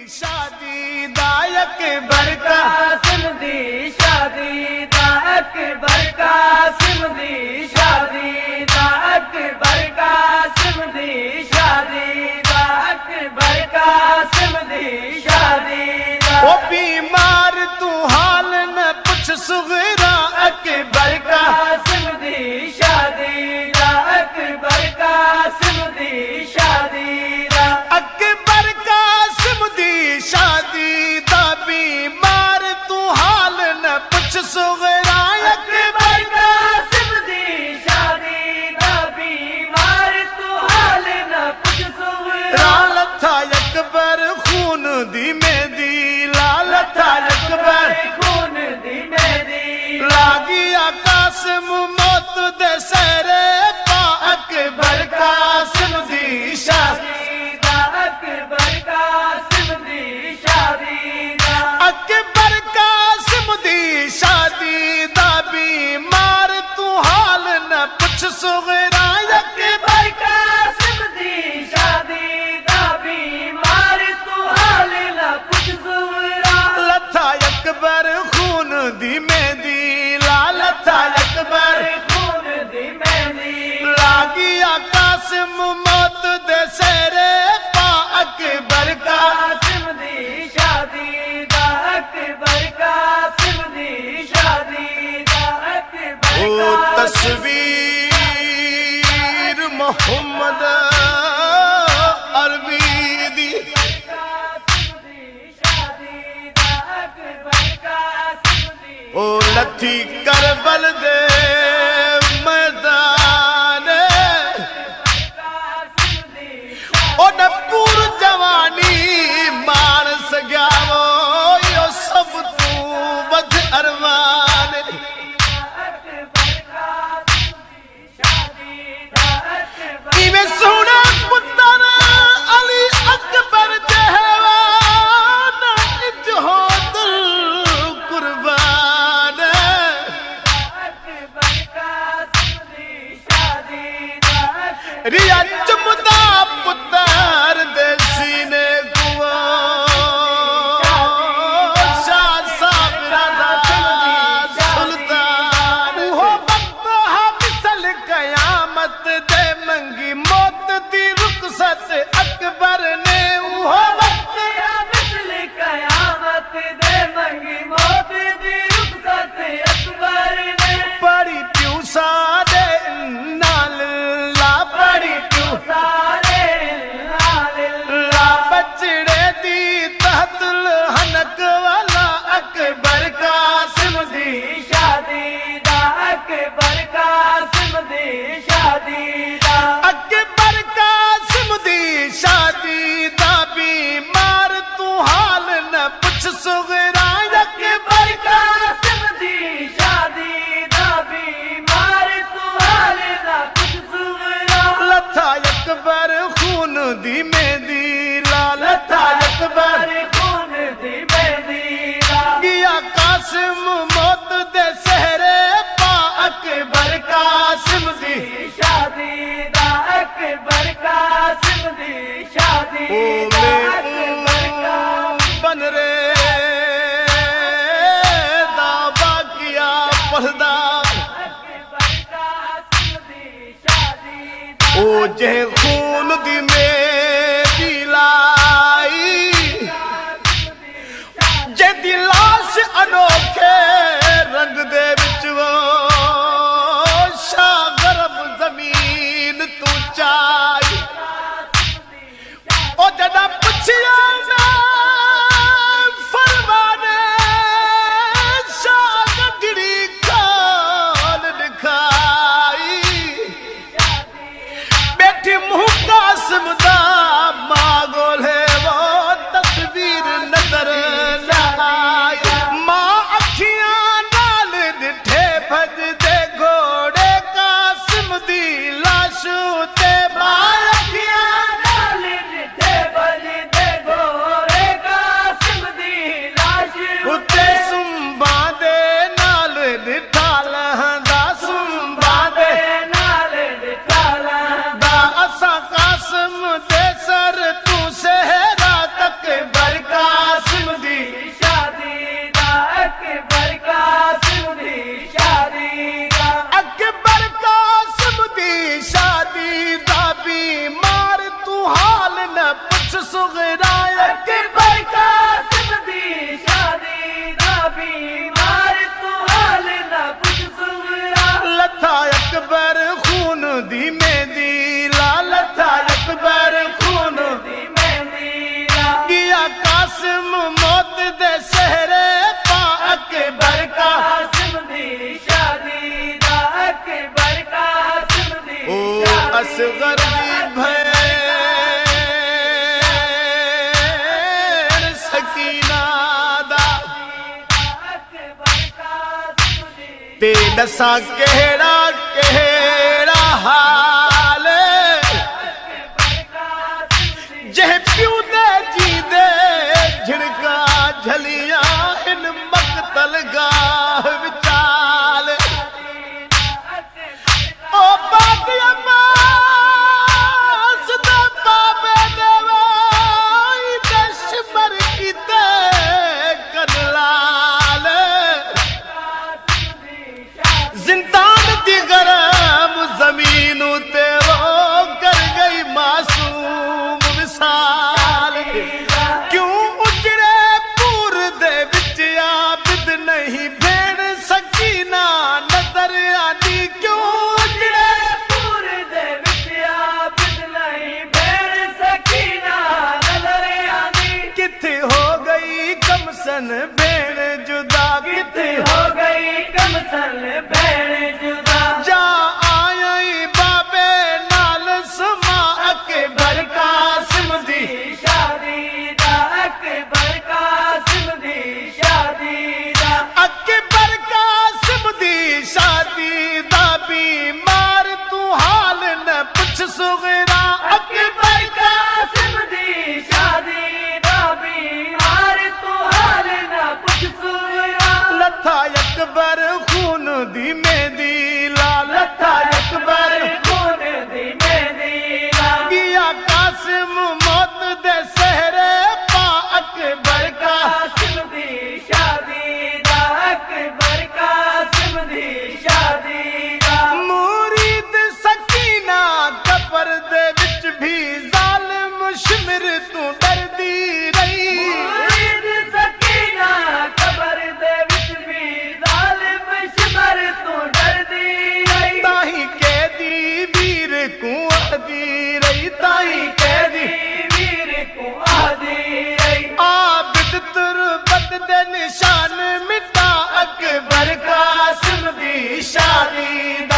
शादी दायक बरका सिमदी शादी दायक बरका सिमदी शादी दायक बरका सिमदी शादी दायक बरका सिमदी शादी ओ बीमार तू हाल न पुछ सुगरा अकबर का सिमदी शादी दायक बरका सिमदी शादी अकबर का सिमदी शादी दा बीमार तू हाल न पुछ सुगरा अकबर का सिमदी शादी दा बीमार तू हाल न पुछ सुगरा लथा अकबर खून दी मेहंदी लाल था अकबर खून दी मेहंदी लागी कासिम मौत दे सरे पा अकबर का सिमदी शादी अकबर का सिमदी शादी अकबर का सिमदी शादी दा बीमार तू हाल न पुछ सुगरा अकबर का सिमदी शादी दा बीमार तू हाल न पुछ सुगरा लथा अकबर खून दी मेहंदी लाल था अकबर खून दी मेहंदी लागी कासिम मौत दे सरे पा अकबर का सिमदी शादी अकबर का सिमदी शादी अकबर ओ का तस्वीर मोहम्मद अरबी दी ओ लथी करबल दे मैदान ओ नपूर जवानी मार सग्यावो यो सब तू बद अरमान इवे सोना पुत्र अली अकबर जहवान जो दिल कुर्बान रिया चुमदा पुत्र दे सीने कुआ शाह साबरा दा सुल्तान हो वक्त हा मिसल कयामत दे मंगी मौत दी रुखसत अकबर ने हो वक्त कयामत दे मंगी मौत दी रुखसत अकबर ने पड़ी प्यू सादे नाल ला पड़ी प्यू सारे ला बचड़े दी तहतुल हनक वाला अकबर का सिमदी शादी अकबर का सिमदी शादी अकबर का सिमदी शादी दा बीमार तू हाल न पुछ सुगरा अकबर का सिमदी शादी बीमार तू हाल ना कुछ सुगरा लथा अकबर खून दी मेहंदी लाल था अकबर खून दी मेहंदी गिया कासिम मौत दे सहरे पा अकबर का सिमदी शादी अकबर का सिमदी शादी ओ अकबर का बन रे दावा किया पर्दा अकबर का सिमदी शादी ओ जे खून दी मेरी लाई जे दी लाश अनोखे रंग दे विच वो शाह गरब जमीन तू चाई ओ जदा पुछिया ना फरमाने शाह गढ़ी काल दिखाई बैठी मुँह कासिम कासिम मौत दे सहरे पा अकबर का कासिम दी शादी दा अकबर कासिम दी ओ असगर दी भैण सकीना दा अकबर कासिम दी ते दसा केड़ा केड़ा हाल जह प्यू दे जी दे झिड़का झलिया इन मकतल गाह विचाल ओ बात अब्बास दे बाबे देवाई दशबर कीते कनलाल जिंदान दी गरम जमीन ते वो कर गई मासूम विसाल क्यों उजड़े पूर दे विच आबिद नहीं भेण सकीना नजर आनी क्यों उजड़े पूर दे विच आबिद नहीं भेण सकीना नजर आंदी किथे हो गई कमसन भेण जुदा किथे हो गई कमसल भेण जुदा जा आई बाबे नाल समा अकबर कासिम दी शादी दा अकबर कासिम दी शादी दा अकबर कासिम दी शादी दा बीमार तू हाल न पुछ सुगरा अकबर कासिम दी शादी दा बीमार तू हाल ना पुछ सुरा लथा अकबर खून दी मेहंदी ला लथा अकबर खून दी मेहंदी ला गिया कासिम मौत दे सहरे पा अकबर का कासिम दी शादी दा अकबर कासिम दी शादी दा मुरीद सकीना कबर दे विच भी जालिम शिमर तू डरदी रही मुरीद सकीना कबर दे विच भी जालिम शिमर तू डरदी रही ताही कैदी वीर को आदी रही ताही कैदी वीर को आदी रही आबिद तुरबत दे निशान मिटा अकबर कासिम दी शादी दा